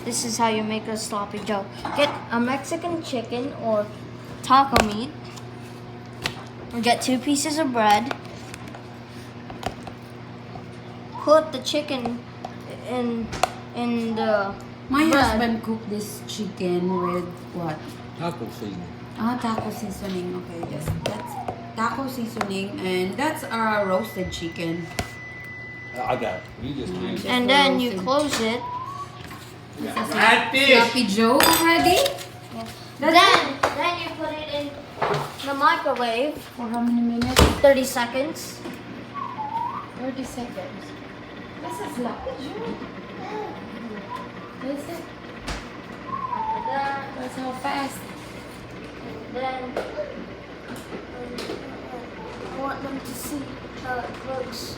This is how you make a sloppy Joe. Get a Mexican chicken or taco meat. Get 2 pieces of bread. Put the chicken in the My bread. husband cooked this chicken with what? Taco seasoning. Taco seasoning. Okay, yes, that's taco seasoning, and that's roasted chicken. I got it. You just Mm. use it. And then you close it. Sloppy Joe already? Then you put it in the microwave For how many minutes? 30 seconds. 30 seconds. This is sloppy Joe. Is it? That's how fast. Then I want them to see how it looks.